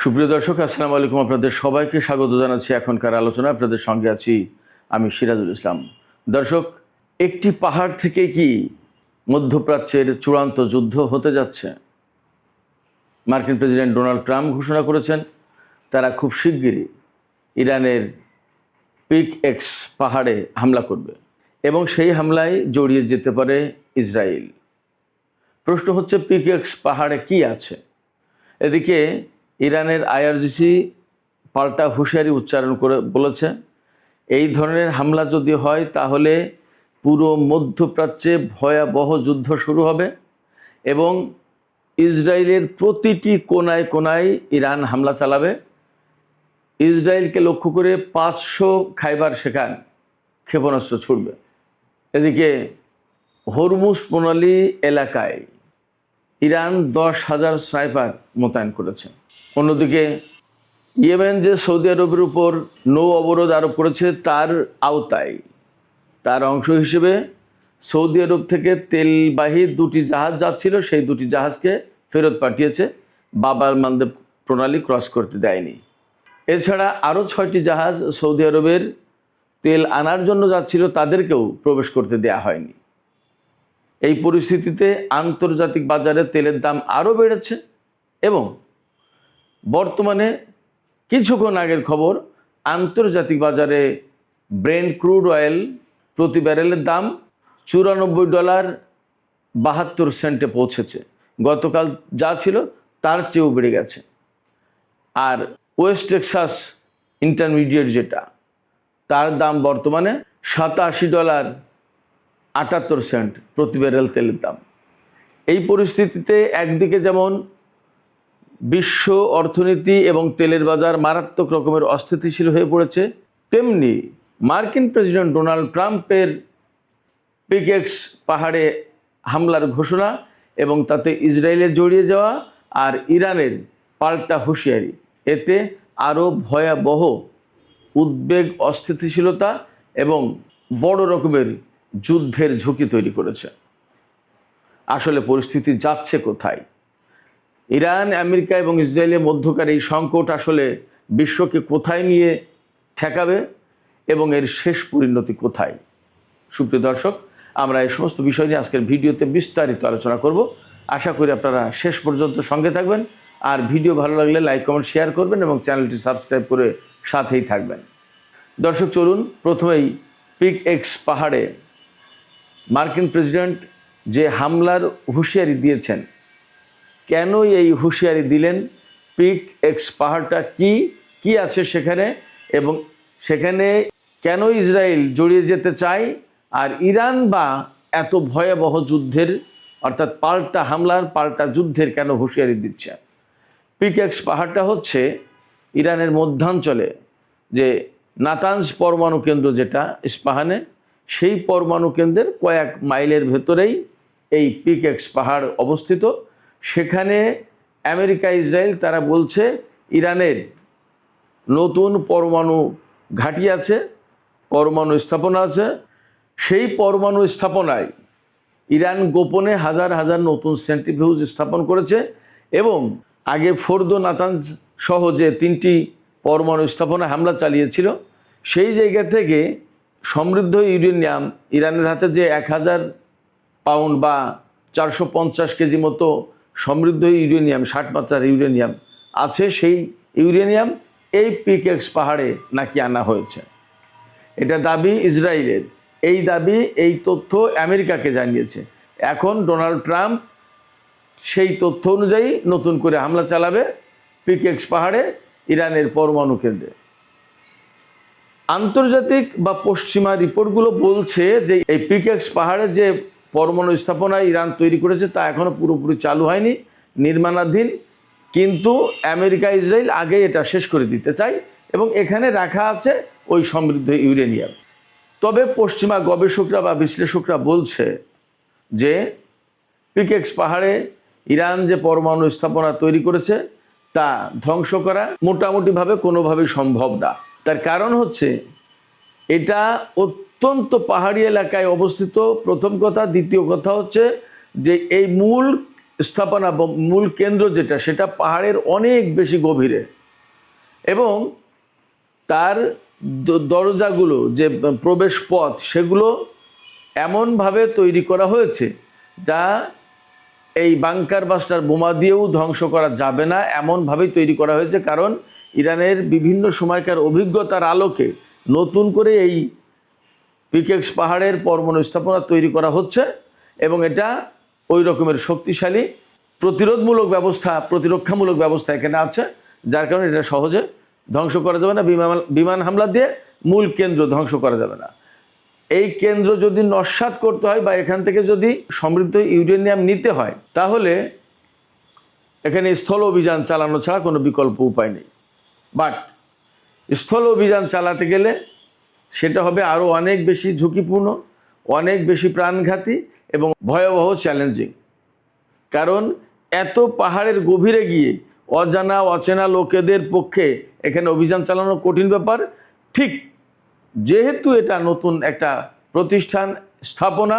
সুপ্রিয় দর্শক, আসসালামু আলাইকুম। আপনাদের সবাইকে স্বাগত জানাচ্ছি এখনকার আলোচনা। আপনাদের সঙ্গে আছি আমি সিরাজুল ইসলাম। দর্শক, একটি পাহাড় থেকে কি মধ্যপ্রাচ্যের চূড়ান্ত যুদ্ধ হতে যাচ্ছে? মার্কিন প্রেসিডেন্ট ডোনাল্ড ট্রাম্প ঘোষণা করেছেন তারা খুব শিগগিরই ইরানের পিক এক্স পাহাড়ে হামলা করবে এবং সেই হামলায় জড়িয়ে যেতে পারে ইসরায়েল। প্রশ্ন হচ্ছে, পিক এক্স পাহাড়ে কি আছে? এদিকে ইরানের আইআরজিসি পাল্টা হুঁশিয়ারি উচ্চারণ করে বলেছে, এই ধরনের হামলা যদি হয় তাহলে পুরো মধ্যপ্রাচ্যে ভয়াবহ যুদ্ধ শুরু হবে এবং ইসরায়েলের প্রতিটি কোনায় কোনায় ইরান হামলা চালাবে। ইসরায়েলকে লক্ষ্য করে 500 খাইবার শেখান ক্ষেপণাস্ত্র ছুড়বে। এদিকে হরমুজ প্রণালী এলাকায় ইরান 10,000 স্নাইপার মোতায়েন করেছে। অন্যদিকে ইয়েমেন যে সৌদি আরবের উপর নৌ অবরোধ আরোপ করেছে তার আওতায় তার অংশ হিসেবে সৌদি আরব থেকে তেলবাহী 2টি জাহাজ যাচ্ছিল, সেই 2টি জাহাজকে ফেরত পাঠিয়েছে। বাব আল মানদেব প্রণালী ক্রস করতে দেয়নি। এছাড়া আরও 6টি জাহাজ সৌদি আরবের তেল আনার জন্য যাচ্ছিল, তাদেরকেও প্রবেশ করতে দেয়া হয়নি। এই পরিস্থিতিতে আন্তর্জাতিক বাজারে তেলের দাম আরও বেড়েছে এবং বর্তমানে কিছুক্ষণ আগের খবর, আন্তর্জাতিক বাজারে ব্রেন্ট ক্রুড অয়েল প্রতি ব্যারেলের দাম $94.72 পৌঁছেছে। গতকাল যা ছিল তার চেয়েও বেড়ে গেছে। আর ওয়েস্ট টেক্সাস ইন্টারমিডিয়েট যেটা, তার দাম বর্তমানে $87.78 প্রতি ব্যারেল তেলের দাম। এই পরিস্থিতিতে একদিকে যেমন বিশ্ব অর্থনীতি এবং তেলের বাজার মারাত্মক রকমের অস্থিতিশীল হয়ে পড়েছে, তেমনি মার্কিন প্রেসিডেন্ট ডোনাল্ড ট্রাম্পের পিক এক্স পাহাড়ে হামলার ঘোষণা এবং তাতে ইসরায়েলের জড়িয়ে যাওয়া আর ইরানের পাল্টা হুঁশিয়ারি, এতে আরও ভয়াবহ উদ্বেগ, অস্থিতিশীলতা এবং বড় রকমের যুদ্ধের ঝুঁকি তৈরি করেছে। আসলে পরিস্থিতি যাচ্ছে কোথায়? ইরান, আমেরিকা এবং ইসরায়েলের মধ্যকার এই সংকট আসলে বিশ্বকে কোথায় নিয়ে ঠেকাবে এবং এর শেষ পরিণতি কোথায়? সুপ্রিয় দর্শক, আমরা এই সমস্ত বিষয় নিয়ে আজকের ভিডিওতে বিস্তারিত আলোচনা করব। আশা করি আপনারা শেষ পর্যন্ত সঙ্গে থাকবেন। আর ভিডিও ভালো লাগলে লাইক, কমেন্ট, শেয়ার করবেন এবং চ্যানেলটি সাবস্ক্রাইব করে সাথেই থাকবেন। দর্শক, চলুন প্রথমেই পিক এক্স পাহাড়ে মার্কিন প্রেসিডেন্ট যে হামলার হুঁশিয়ারি দিয়েছেন, কেন এই হুঁশিয়ারি দিলেন, পিক এক্স পাহাড়টা কি আছে সেখানে এবং সেখানে কেন ইসরায়েল জড়িয়ে যেতে চায়, আর ইরান বা এত ভয়াবহ যুদ্ধের অর্থাৎ পাল্টা হামলার, পাল্টা যুদ্ধের কেন হুঁশিয়ারি দিচ্ছে? পিক এক্স পাহাড়টা হচ্ছে ইরানের মধ্যাঞ্চলে যে নাতানজ পরমাণু কেন্দ্র যেটা ইস্পাহানে, সেই পরমাণু কেন্দ্রের কয়েক মাইলের ভেতরেই এই পিক এক্স পাহাড় অবস্থিত। সেখানে আমেরিকা, ইসরায়েল তারা বলছে ইরানের নতুন পরমাণু ঘাঁটি আছে, পরমাণু স্থাপনা আছে। সেই পরমাণু স্থাপনায় ইরান গোপনে হাজার হাজার নতুন সেন্ট্রিফিউজ স্থাপন করেছে এবং আগে ফোর্দো, নাতানজ সহ যে 3টি পরমাণু স্থাপনা হামলা চালিয়েছিল, সেই জায়গা থেকে সমৃদ্ধ ইউরেনিয়াম, ইরানের হাতে যে 1000 পাউন্ড বা 450 কেজি মতো সমৃদ্ধ ইউরেনিয়াম, 60 মাত্রার ইউরেনিয়াম আছে, সেই ইউরেনিয়াম এই পিক এক্স পাহাড়ে নাকি আনা হয়েছে। এটা দাবি ইসরায়েলের। এই দাবি, এই তথ্য আমেরিকাকে জানিয়েছে। এখন ডোনাল্ড ট্রাম্প সেই তথ্য অনুযায়ী নতুন করে হামলা চালাবে পিক এক্স পাহাড়ে, ইরানের পরমাণু কেন্দ্রে। আন্তর্জাতিক বা পশ্চিমা রিপোর্টগুলো বলছে যে এই পিক এক্স পাহাড়ে যে পরমাণু স্থাপনা ইরান তৈরি করেছে তা এখনও পুরোপুরি চালু হয়নি, নির্মাণাধীন। কিন্তু আমেরিকা, ইসরায়েল আগে এটা শেষ করে দিতে চায় এবং এখানে রাখা আছে ওই সমৃদ্ধ ইউরেনিয়াম। তবে পশ্চিমা গবেষকরা বা বিশ্লেষকরা বলছে যে পিক এক্স পাহাড়ে ইরান যে পরমাণু স্থাপনা তৈরি করেছে তা ধ্বংস করা মোটামুটিভাবে কোনোভাবেই সম্ভব না। তার কারণ হচ্ছে এটা অত্যন্ত পাহাড়ি এলাকায় অবস্থিত, প্রথম কথা। দ্বিতীয় কথা হচ্ছে যে এই মূল স্থাপনা বা মূল কেন্দ্র যেটা, সেটা পাহাড়ের অনেক বেশি গভীরে। এবং তার দরজাগুলো যে প্রবেশ পথ সেগুলো এমনভাবে তৈরি করা হয়েছে যা এই বাংকার বাস্টার বোমা দিয়েও ধ্বংস করা যাবে না, এমনভাবেই তৈরি করা হয়েছে। কারণ ইরানের বিভিন্ন সময়কার অভিজ্ঞতার আলোকে নতুন করে এই পিকেক্স পাহাড়ের পরমাণু স্থাপনা তৈরি করা হচ্ছে এবং এটা ওই রকমের শক্তিশালী প্রতিরক্ষামূলক ব্যবস্থা এখানে আছে, যার কারণে এটা সহজে ধ্বংস করা যাবে না। বিমান হামলা দিয়ে মূল কেন্দ্র ধ্বংস করা যাবে না। এই কেন্দ্র যদি নস্যাৎ করতে হয় বা এখান থেকে যদি সমৃদ্ধ ইউরেনিয়াম নিতে হয়, তাহলে এখানে স্থল অভিযান চালানো ছাড়া কোনো বিকল্প উপায় নেই। বাট স্থল অভিযান চালাতে গেলে সেটা হবে আরও অনেক বেশি ঝুঁকিপূর্ণ, অনেক বেশি প্রাণঘাতী এবং ভয়াবহ চ্যালেঞ্জিং। কারণ এত পাহাড়ের গভীরে গিয়ে অজানা অচেনা লোকেদের পক্ষে এখানে অভিযান চালানো কঠিন ব্যাপার। ঠিক যেহেতু এটা নতুন একটা প্রতিষ্ঠান স্থাপনা,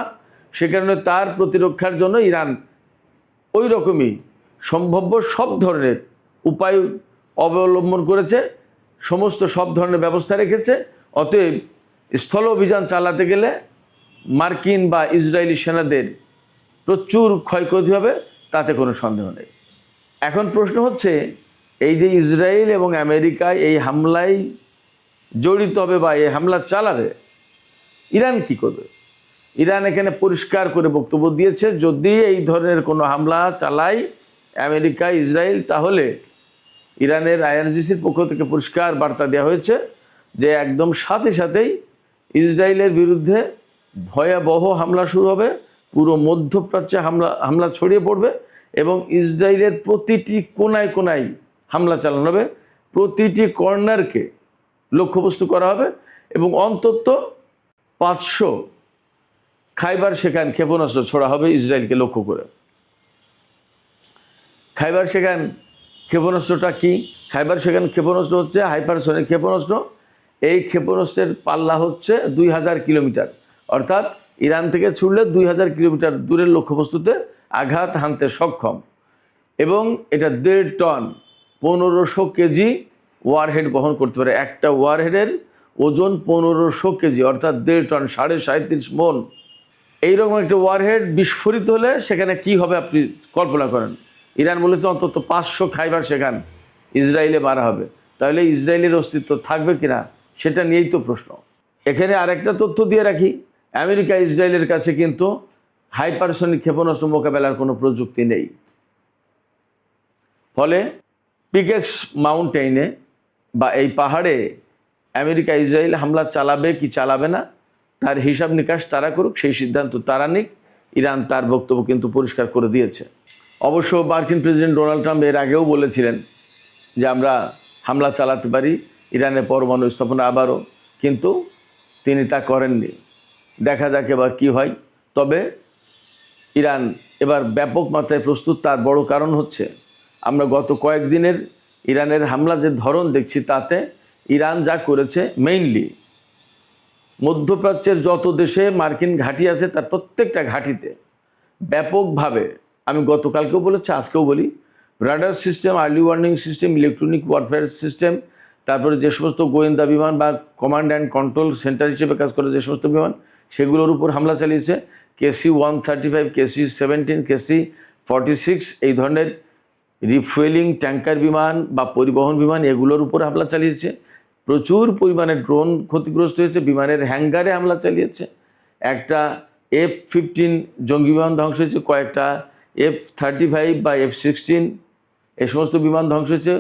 সে কারণে তার প্রতিরক্ষার জন্য ইরান ওই রকমই সম্ভাব্য সব ধরনের উপায় অবলম্বন করেছে, সব ধরনের ব্যবস্থা রেখেছে। অতএব স্থল অভিযান চালাতে গেলে মার্কিন বা ইসরায়েলি সেনাদের প্রচুর ক্ষয়ক্ষতি হবে, তাতে কোনো সন্দেহ নেই। এখন প্রশ্ন হচ্ছে, এই যে ইসরায়েল এবং আমেরিকায় এই হামলায় জড়িত হবে বা এই হামলা চালাবে, ইরান কি করবে? ইরান এখানে পরিষ্কার করে বক্তব্য দিয়েছে, যদি এই ধরনের কোনো হামলা চালায় আমেরিকা ইসরায়েল, তাহলে ইরানের আইআরজিসির পক্ষ থেকে পরিষ্কার বার্তা দেওয়া হয়েছে যে একদম সাথে সাথেই ইসরায়েলের বিরুদ্ধে ভয়াবহ হামলা শুরু হবে, পুরো মধ্যপ্রাচ্যে হামলা ছড়িয়ে পড়বে এবং ইসরায়েলের প্রতিটি কোনায় কোনায় হামলা চালানো হবে, প্রতিটি কর্নারকে লক্ষ্যবস্তু করা হবে এবং অন্তত 500 খাইবার শেখান ক্ষেপণাস্ত্র ছোড়া হবে ইসরায়েলকে লক্ষ্য করে। খাইবার শেখান ক্ষেপণাস্ত্রটা কি? খাইবার শেখান ক্ষেপণাস্ত্র হচ্ছে হাইপারসনিক ক্ষেপণাস্ত্র। এই ক্ষেপণাস্ত্রের পাল্লা হচ্ছে 2000 কিলোমিটার, অর্থাৎ ইরান থেকে ছুড়লে 2000 কিলোমিটার দূরের লক্ষ্যবস্তুতে আঘাত হানতে সক্ষম এবং এটা 1.5 টন 1500 কেজি ওয়ারহেড বহন করতে পারে। একটা ওয়ারহেডের ওজন 1500 কেজি, অর্থাৎ 1.5 টন 37.5 মণ। এইরকম একটা ওয়ারহেড বিস্ফোরিত হলে সেখানে কি হবে আপনি কল্পনা করেন। ইরান বলেছে অন্তত 500 খাইবার শেখান ইসরায়েলে মারা হবে। তাহলে ইসরায়েলের অস্তিত্ব থাকবে কিনা সেটা নিয়েই তো প্রশ্ন। এখানে আরেকটা তথ্য দিয়ে রাখি, আমেরিকা ইসরায়েলের কাছে কিন্তু হাইপারসনিক ক্ষেপণাস্ত্র মোকাবেলার কোনো প্রযুক্তি নেই। ফলে পিকেক্স মাউন্টেইনে বা এই পাহাড়ে আমেরিকা ইসরায়েল হামলা চালাবে কি চালাবে না তার হিসাব নিকাশ তারা করুক, সেই সিদ্ধান্ত তারা নিক। ইরান তার বক্তব্য কিন্তু পরিষ্কার করে দিয়েছে। অবশ্য মার্কিন প্রেসিডেন্ট ডোনাল্ড ট্রাম্প এর আগেও বলেছিলেন যে আমরা হামলা চালাতে পারি ইরানের পরমাণু স্থাপনা আবারও, কিন্তু তিনি তা করেননি। দেখা যাক এবার কী হয়। তবে ইরান এবার ব্যাপক মাত্রায় প্রস্তুত। তার বড় কারণ হচ্ছে আমরা গত কয়েকদিনের ইরানের হামলা যে ধরন দেখছি, তাতে ইরান যা করেছে মেইনলি মধ্যপ্রাচ্যের যত দেশে মার্কিন ঘাঁটি আছে তার প্রত্যেকটা ঘাঁটিতে ব্যাপকভাবে, আমি গতকালকেও বলেছি আজকেও বলি, radar system, early warning system, electronic warfare system, তারপরে যে সমস্ত গোয়েন্দা বিমান বা কমান্ড অ্যান্ড কন্ট্রোল সেন্টার হিসেবে কাজ করে যে সমস্ত বিমান, সেগুলোর উপর হামলা চালিয়েছে। KC-135, KC-17, KC-46 এই ধরনের রিফুয়েলিং ট্যাঙ্কার বিমান বা পরিবহন বিমান, এগুলোর উপর হামলা চালিয়েছে। প্রচুর পরিমাণে ড্রোন ক্ষতিগ্রস্ত হয়েছে, বিমানের হ্যাঙ্গারে হামলা চালিয়েছে। একটা F-15 জঙ্গি বিমান ধ্বংস হয়েছে, কয়েকটা F-35 বা F-16 এই সমস্ত বিমান ধ্বংস হয়েছে।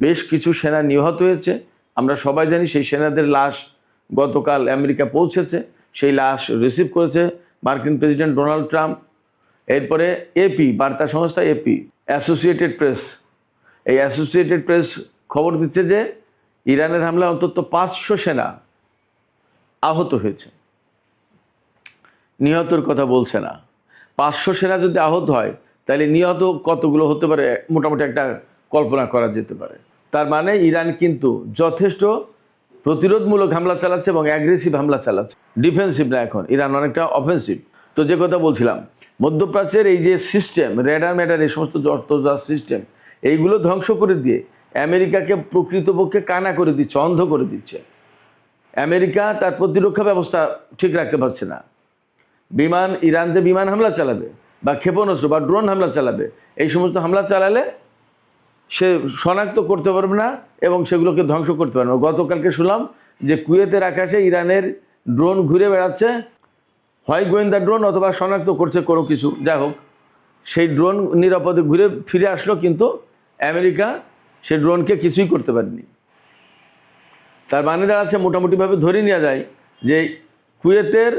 বেশ কিছু সেনা নিহত হয়েছে। আমরা সবাই জানি সেই সেনাদের লাশ গতকাল আমেরিকা পৌঁছেছে, সেই লাশ রিসিভ করেছে মার্কিন প্রেসিডেন্ট ডোনাল্ড ট্রাম্প। এরপরে AP বার্তা সংস্থা AP, অ্যাসোসিয়েটেড প্রেস, এই অ্যাসোসিয়েটেড প্রেস খবর দিচ্ছে যে ইরানের হামলায় অন্তত 500 সেনা আহত হয়েছে। নিহতর কথা বলছে না। 500 সেনা যদি আহত হয় তাহলে নিহত কতগুলো হতে পারে মোটামুটি একটা কল্পনা করা যেতে পারে। তার মানে ইরান কিন্তু যথেষ্ট প্রতিরোধমূলক হামলা চালাচ্ছে এবং অ্যাগ্রেসিভ হামলা চালাচ্ছে, ডিফেন্সিভ না। এখন ইরান অনেকটা অফেন্সিভ। তো যে কথা বলছিলাম, মধ্যপ্রাচ্যের এই যে সিস্টেম, রেডার ম্যাডার, এই সমস্ত যত যা সিস্টেম, এইগুলো ধ্বংস করে দিয়ে আমেরিকাকে প্রকৃতপক্ষে কানা করে দিচ্ছে, অন্ধ করে দিচ্ছে। আমেরিকা তার প্রতিরক্ষা ব্যবস্থা ঠিক রাখতে পারছে না। ইরান যে বিমান হামলা চালাবে বা ক্ষেপণাস্ত্র বা ড্রোন হামলা চালাবে, এই সমস্ত হামলা চালালে সে শনাক্ত করতে পারবে না এবং সেগুলোকে ধ্বংস করতে পারবে না। গতকালকে শুনলাম যে কুয়েতের আকাশে ইরানের ড্রোন ঘুরে বেড়াচ্ছে, হয় গোয়েন্দা ড্রোন অথবা শনাক্ত করছে কোনো কিছু, যাই হোক সেই ড্রোন নিরাপদে ঘুরে ফিরে আসলো, কিন্তু আমেরিকা সেই ড্রোনকে কিছুই করতে পারেনি। তার মানে দাঁড়াচ্ছে মোটামুটিভাবে ধরে নেওয়া যায় যে কুয়েতের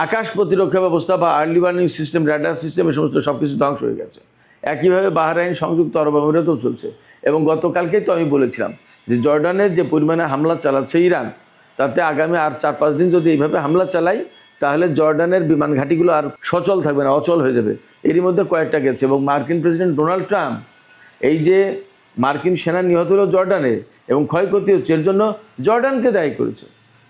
আকাশ প্রতিরক্ষা ব্যবস্থা বা early warning system, radar system, এই সমস্ত সব কিছু ধ্বংস হয়ে গেছে। একইভাবে বাহরাইন, সংযুক্ত আরব আমিরাতেও চলছে। এবং গতকালকেই তো আমি বলেছিলাম যে জর্ডানের যে পরিমাণে হামলা চালাচ্ছে ইরান, তাতে আগামী আর 4-5 দিন যদি এইভাবে হামলা চালায় তাহলে জর্ডানের বিমান ঘাঁটিগুলো আর সচল থাকবে না, অচল হয়ে যাবে। এরই মধ্যে কয়েকটা গেছে। এবং মার্কিন প্রেসিডেন্ট ডোনাল্ড ট্রাম্প এই যে মার্কিন সেনা নিহত হলো জর্ডানে এবং ক্ষয়ক্ষতি হচ্ছে, এর জন্য জর্ডানকে দায়ী করেছে।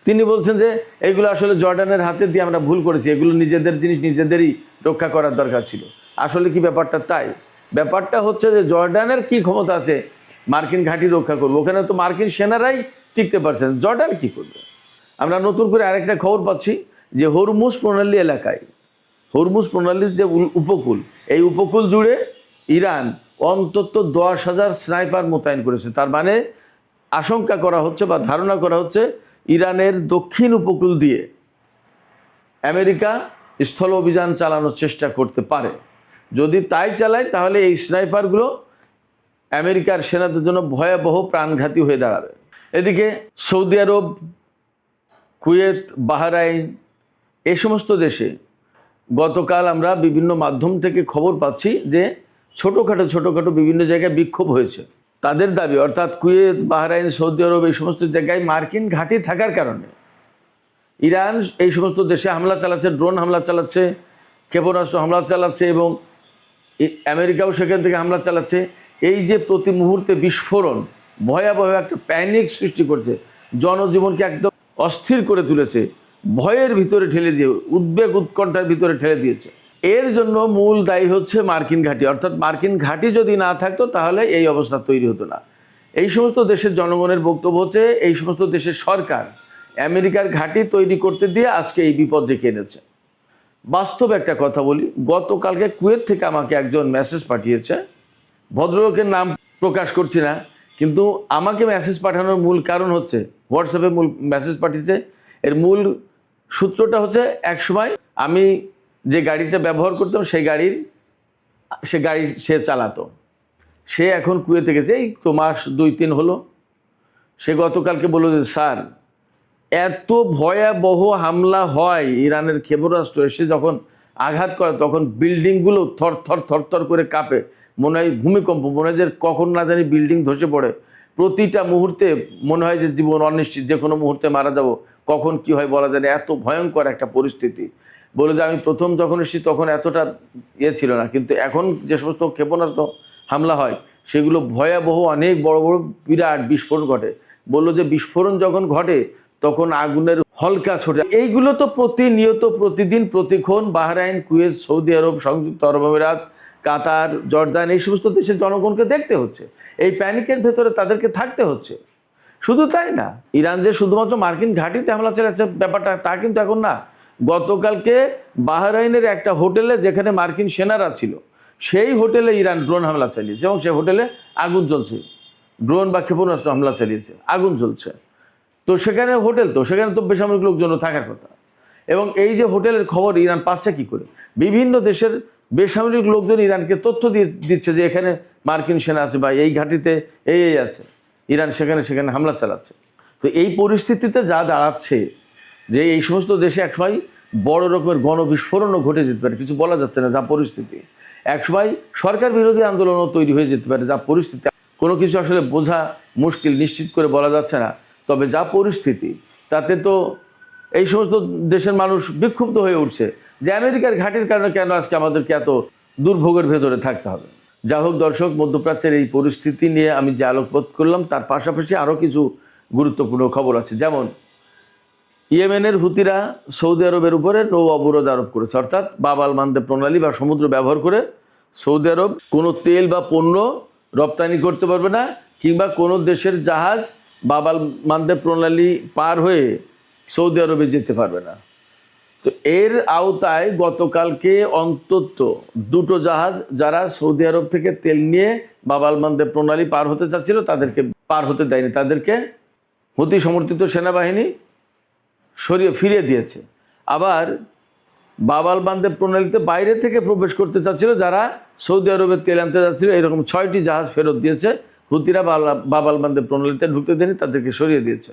তিনি বলছেন যে এগুলো আসলে জর্ডানের হাতে দিয়ে আমরা ভুল করেছি, এগুলো নিজেদের জিনিস নিজেদেরই রক্ষা করার দরকার ছিল। আসলে কি ব্যাপারটা তাই? ব্যাপারটা হচ্ছে যে জর্ডানের কি ক্ষমতা আছে মার্কিন ঘাঁটি রক্ষা করবে? ওখানে তো মার্কিন সেনারাই টিকতে পারছেন, জর্ডান কি করবে? আমরা নতুন করে আরেকটা খবর পাচ্ছি যে হরমুজ প্রণালী এলাকায়, হরমুজ প্রণালীর যে উপকূল, এই উপকূল জুড়ে ইরান অন্তত 10,000 স্নাইপার মোতায়েন করেছে। তার মানে আশঙ্কা করা হচ্ছে বা ধারণা করা হচ্ছে ইরানের দক্ষিণ উপকূল দিয়ে আমেরিকা স্থল অভিযান চালানোর চেষ্টা করতে পারে। যদি তাই চালায় তাহলে এই স্নাইপারগুলো আমেরিকার সেনাদের জন্য ভয়াবহ প্রাণঘাতী হয়ে দাঁড়াবে। এদিকে সৌদি আরব, কুয়েত, বাহরাইন, এই সমস্ত দেশে গতকাল আমরা বিভিন্ন মাধ্যম থেকে খবর পাচ্ছি যে ছোটোখাটো বিভিন্ন জায়গায় বিক্ষোভ হয়েছে। তাদের দাবি, অর্থাৎ কুয়েত, বাহরাইন, সৌদি আরব, এই সমস্ত জায়গায় মার্কিন ঘাঁটি থাকার কারণে ইরান এই সমস্ত দেশে হামলা চালাচ্ছে, ড্রোন হামলা চালাচ্ছে, ক্ষেপণাস্ত্র হামলা চালাচ্ছে এবং আমেরিকাও সেখান থেকে হামলা চালাচ্ছে। এই যে প্রতি মুহূর্তে বিস্ফোরণ ভয়াবহ একটা প্যানিক সৃষ্টি করছে, জনজীবনকে একদম অস্থির করে তুলেছে, ভয়ের ভিতরে ঠেলে দিয়ে, উদ্বেগ উৎকণ্ঠার ভিতরে ঠেলে দিয়েছে। এর জন্য মূল দায়ী হচ্ছে মার্কিন ঘাঁটি। অর্থাৎ মার্কিন ঘাঁটি যদি না থাকতো তাহলে এই অবস্থা তৈরি হতো না। এই সমস্ত দেশের জনগণের বক্তব্য হচ্ছে এই সমস্ত দেশের সরকার আমেরিকার ঘাঁটি তৈরি করতে দিয়ে আজকে এই বিপদ ডেকে এনেছে। বাস্তব একটা কথা বলি, গতকালকে কুয়েত থেকে আমাকে একজন মেসেজ পাঠিয়েছে, ভদ্রলোকের নাম প্রকাশ করছি না, কিন্তু আমাকে মেসেজ পাঠানোর মূল কারণ হচ্ছে হোয়াটসঅ্যাপে মূল মেসেজ পাঠিয়েছে। এর মূল সূত্রটা হচ্ছে একসময় আমি যে গাড়িটা ব্যবহার করতাম সে গাড়ি সে চালাতো, সে এখন কুয়েতে গেছে, এই তো মাস 2-3 হলো। সে গতকালকে বলল যে স্যার, এত ভয়াবহ হামলা হয়, ইরানের ক্ষেপণাস্ত্র এসে যখন আঘাত করে তখন বিল্ডিংগুলো থর করে কাঁপে, মনে হয় ভূমিকম্প, মনে হয় যে কখন না জানি বিল্ডিং ধসে পড়ে। প্রতিটা মুহূর্তে মনে হয় যে জীবন অনিশ্চিত, যে কোনো মুহূর্তে মারা যাব, কখন কি হয় বলা যায় না, এত ভয়ঙ্কর একটা পরিস্থিতি। বলে যে আমি প্রথম যখন এসেছি তখন এতটা ছিল না, কিন্তু এখন যে সমস্ত ক্ষেপণাস্ত্র হামলা হয় সেগুলো ভয়াবহ, অনেক বড় বড় বিরাট বিস্ফোরণ ঘটে। বললো যে বিস্ফোরণ যখন ঘটে তখন আগুনের হলকা ছোটে। এইগুলো তো প্রতিনিয়ত, প্রতিদিন, প্রতিক্ষণ বাহরাইন, কুয়েত, সৌদি আরব, সংযুক্ত আরব আমিরাত, কাতার, জর্দান, এই সমস্ত দেশের জনগণকে দেখতে হচ্ছে, এই প্যানিকের ভেতরে তাদেরকে থাকতে হচ্ছে। শুধু তাই না, ইরান যে শুধুমাত্র মার্কিন ঘাঁটিতে হামলা চালাচ্ছে ব্যাপারটা তা কিন্তু এখন না। গতকালকে বাহরাইনের একটা হোটেলে যেখানে মার্কিন সেনারা ছিল, সেই হোটেলে ইরান ড্রোন হামলা চালিয়েছে এবং সেই হোটেলে আগুন জ্বলছে। ড্রোন বা ক্ষেপণাস্ত্র হামলা চালিয়েছে, আগুন জ্বলছে। তো সেখানে হোটেল, তো সেখানে তো বেসামরিক লোকজন থাকার কথা। এবং এই যে হোটেলের খবর ইরান পাচ্ছে কি করে? বিভিন্ন দেশের বেসামরিক লোকজন ইরানকে তথ্য দিচ্ছে যে এখানে মার্কিন সেনা আছে বা এই ঘাঁটিতে এই আছে, ইরান সেখানে হামলা চালাচ্ছে। তো এই পরিস্থিতিতে যা দাঁড়াচ্ছে যে এই সমস্ত দেশে একসময় বড় রকমের গণবিস্ফোরণও ঘটে যেতে পারে, কিছু বলা যাচ্ছে না যা পরিস্থিতি। একসময় সরকার বিরোধী আন্দোলনও তৈরি হয়ে যেতে পারে যা পরিস্থিতি। কোনো কিছু আসলে বোঝা মুশকিল, নিশ্চিত করে বলা যাচ্ছে না। তবে যা পরিস্থিতি তাতে তো এই সমস্ত দেশের মানুষ বিক্ষুব্ধ হয়ে উঠছে যে আমেরিকার ঘাঁটির কারণে কেন আজকে আমাদেরকে এত দুর্ভোগের ভেতরে থাকতে হবে। যা হোক দর্শক, মধ্যপ্রাচ্যের এই পরিস্থিতি নিয়ে আমি যে আলোকপাত করলাম তার পাশাপাশি আরও কিছু গুরুত্বপূর্ণ খবর আছে। যেমন ইয়েমেনের হুতিরা সৌদি আরবের উপরে নৌ অবরোধ আরোপ করেছে, অর্থাৎ বাব আল মানদেব প্রণালী বা সমুদ্র ব্যবহার করে সৌদি আরব কোনো তেল বা পণ্য রপ্তানি করতে পারবে না, কিংবা কোনো দেশের জাহাজ বাব আল মানদেব প্রণালী পার হয়ে সৌদি আরবে যেতে পারবে না। তো এর আওতায় গতকালকে অন্তত 2টো জাহাজ যারা সৌদি আরব থেকে তেল নিয়ে বাব আল মানদেব প্রণালী পার হতে চাচ্ছিল তাদেরকে পার হতে দেয়নি, তাদেরকে হুতি সমর্থিত সেনাবাহিনী ফিরিয়ে দিয়েছে। আবার বাব আল মানদেব প্রণালীতে বাইরে থেকে প্রবেশ করতে চাচ্ছিল যারা সৌদি আরবে তেল আনতে যাচ্ছিল, এরকম 6টি জাহাজ ফেরত দিয়েছে হুতিরা। বাব আল মানদেব প্রণালীতে ঢুকতে দেয়নি, তাদেরকে সরিয়ে দিয়েছে।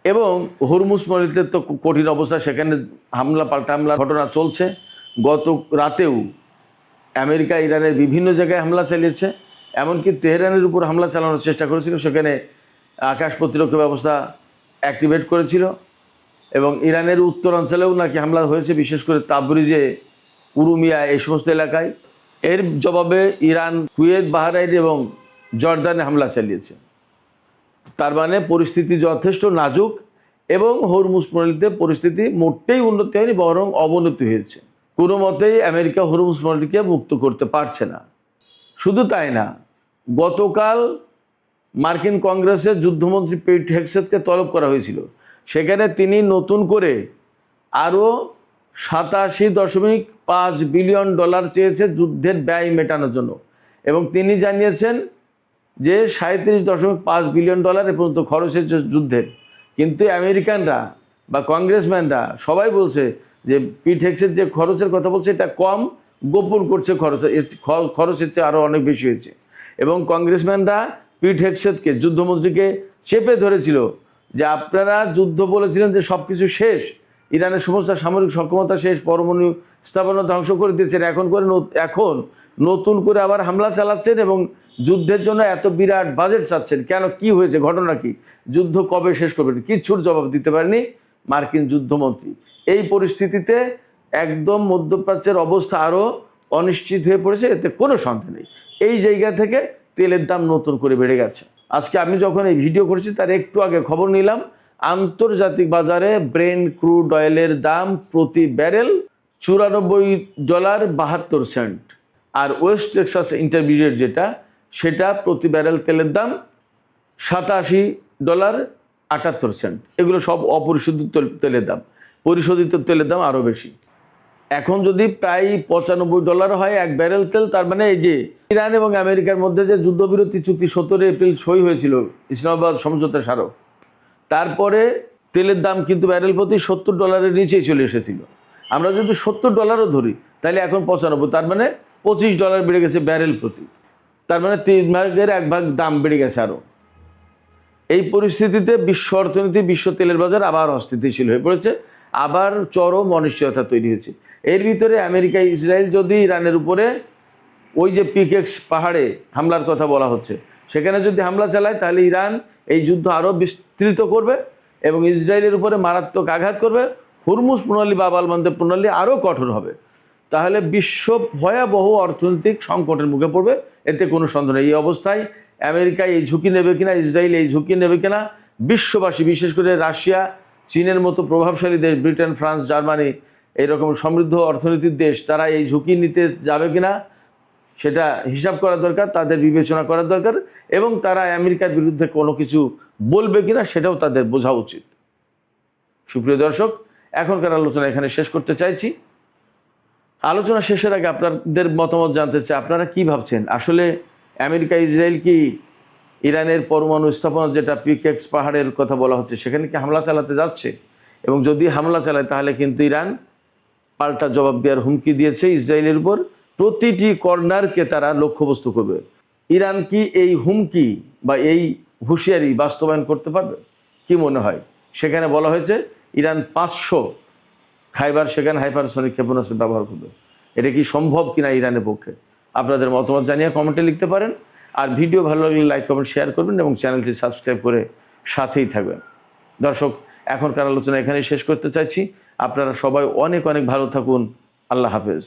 এবং হরমুজ প্রণালীতে তো কঠিন অবস্থা, সেখানে পাল্টা হামলা ঘটনা চলছে। গত রাতেও আমেরিকা ইরানের বিভিন্ন জায়গায় হামলা চালিয়েছে, এমনকি তেহরানের উপর হামলা চালানোর চেষ্টা করেছিল, সেখানে আকাশ প্রতিরক্ষা ব্যবস্থা অ্যাক্টিভেট করেছিল। এবং ইরানের উত্তরাঞ্চলেও নাকি হামলা হয়েছে, বিশেষ করে তাবরিজে, উরুমিয়া, এই সমস্ত এলাকায়। এর জবাবে ইরান কুয়েত, বাহরাইন এবং জর্দানে হামলা চালিয়েছে। তার মানে পরিস্থিতি যথেষ্ট নাজুক এবং হরমুজ প্রণালীতে পরিস্থিতি মোটেই উন্নতি হয়নি, বরং অবনতি হয়েছে। কোনো মতেই আমেরিকা হরমুজ প্রণালীকে মুক্ত করতে পারছে না। শুধু তাই না, গতকাল মার্কিন কংগ্রেসে যুদ্ধমন্ত্রী পিট হেগসেথকে তলব করা হয়েছিল। সেখানে তিনি নতুন করে আরও $87.5 বিলিয়ন চেয়েছে যুদ্ধের ব্যয় মেটানোর জন্য। এবং তিনি জানিয়েছেন যে $37.5 বিলিয়ন এ পর্যন্ত খরচ হয়েছে যুদ্ধের। কিন্তু আমেরিকানরা বা কংগ্রেসম্যানরা সবাই বলছে যে পিট হেগসেথ যে খরচের কথা বলছে এটা কম, গোপন করছে খরচের চেয়ে আরও অনেক বেশি হয়েছে। এবং কংগ্রেসম্যানরা পিট হেগসেথকে, যুদ্ধমন্ত্রীকে, চেপে ধরেছিল যে আপনারা যুদ্ধ বলেছিলেন যে সব কিছু শেষ, ইরানের সমস্ত সামরিক সক্ষমতা শেষ, পরমাণু স্থাপনা ধ্বংস করে দিয়েছেন, এখন নতুন করে আবার হামলা চালাচ্ছেন এবং যুদ্ধের জন্য এত বিরাট বাজেট চাচ্ছেন কেন? কি হয়েছে? ঘটনা কি? যুদ্ধ কবে শেষ করবেন? কিচ্ছুর জবাব দিতে পারেনি মার্কিন যুদ্ধমন্ত্রী। এই পরিস্থিতিতে একদম মধ্যপ্রাচ্যের অবস্থা আরও অনিশ্চিত হয়ে পড়েছে, এতে কোনো সন্দেহ নেই। এই জায়গা থেকে তেলের দাম নতুন করে বেড়ে গেছে। আজকে আমি যখন এই ভিডিও করছি তার একটু আগে খবর নিলাম, আন্তর্জাতিক বাজারে ব্রেন্ট ক্রুড অয়েলের দাম প্রতি ব্যারেল $94.72, আর ওয়েস্ট টেক্সাস ইন্টারমিডিয়েট যেটা, সেটা প্রতি ব্যারেল তেলের দাম $87.78। এগুলো সব অপরিশোধিত তেলের দাম। পরিশোধিত তেলের দাম আরও বেশি। এখন যদি প্রায় $95 হয় এক ব্যারেল তেল, তার মানে এই যে ইরান এবং আমেরিকার মধ্যে যে যুদ্ধবিরতি চুক্তি 17 এপ্রিল সই হয়েছিল ইসলামাবাদ সমঝোতা স্মারক, তারপরে তেলের দাম কিন্তু ব্যারেল প্রতি $70 নিচেই চলে এসেছিল। আমরা যদি $70 ধরি তাহলে এখন 95, তার মানে $25 বেড়ে গেছে ব্যারেল প্রতি। তার মানে 3 ভাগের 1 ভাগ দাম বেড়ে গেছে আরও। এই পরিস্থিতিতে বিশ্ব অর্থনীতি, বিশ্ব তেলের বাজার আবার অস্থিতিশীল হয়ে পড়েছে, আবার চরম অনিশ্চয়তা তৈরি হয়েছে। এর ভিতরে আমেরিকা, ইসরায়েল যদি ইরানের উপরে ওই যে পিকেক্স পাহাড়ে হামলার কথা বলা হচ্ছে, সেখানে যদি হামলা চালায় তাহলে ইরান এই যুদ্ধ আরও বিস্তৃত করবে এবং ইসরায়েলের উপরে মারাত্মক আঘাত করবে। হরমুজ প্রণালী, বাব আল মানদেব প্রণালী আরও কঠোর হবে। তাহলে বিশ্ব ভয়াবহ অর্থনৈতিক সংকটের মুখে পড়বে, এতে কোনো সন্দেহ নেই। এই অবস্থায় আমেরিকা এই ঝুঁকি নেবে কিনা, ইসরায়েল এই ঝুঁকি নেবে কিনা, বিশ্ববাসী, বিশেষ করে রাশিয়া, চীনের মতো প্রভাবশালী দেশ, ব্রিটেন, ফ্রান্স, জার্মানি, এইরকম সমৃদ্ধ অর্থনীতির দেশ, তারা এই ঝুঁকি নিতে যাবে কিনা সেটা হিসাব করা দরকার, তাদের বিবেচনা করা দরকার। এবং তারা আমেরিকার বিরুদ্ধে কোনো কিছু বলবে কিনা সেটাও তাদের বোঝা উচিত। সুপ্রিয় দর্শক, এখনকার আলোচনা এখানে শেষ করতে চাইছি। আলোচনা শেষের আগে আপনাদের মতামত জানতে চাই, আপনারা কি ভাবছেন? আসলে আমেরিকা, ইসরায়েল কি ইরানের পরমাণু স্থাপনা, যেটা পিকেক্স পাহাড়ের কথা বলা হচ্ছে, সেখানে কি হামলা চালাতে যাচ্ছে? এবং যদি হামলা চালায় তাহলে কিন্তু ইরান পাল্টা জবাব দেওয়ার হুমকি দিয়েছে ইসরায়েলের উপর। প্রতিটি কর্নারকে তারা লক্ষ্যবস্তু করবে। ইরান কি এই হুমকি বা এই হুঁশিয়ারি বাস্তবায়ন করতে পারবে? কি মনে হয়? সেখানে বলা হয়েছে ইরান 500 খাইবার সেখানে হাইপারসনিক ক্ষেপণাস্ত্র ব্যবহার করবে। এটা কি সম্ভব কিনা ইরানের পক্ষে? আপনাদের মতামত জানিয়ে কমেন্টে লিখতে পারেন। আর ভিডিও ভালো লাগলে লাইক, কমেন্ট, শেয়ার করবেন এবং চ্যানেলটি সাবস্ক্রাইব করে সাথেই থাকবেন। দর্শক, এখনকার আলোচনা এখানেই শেষ করতে চাইছি। আপনারা সবাই অনেক অনেক ভালো থাকুন। আল্লাহ হাফেজ।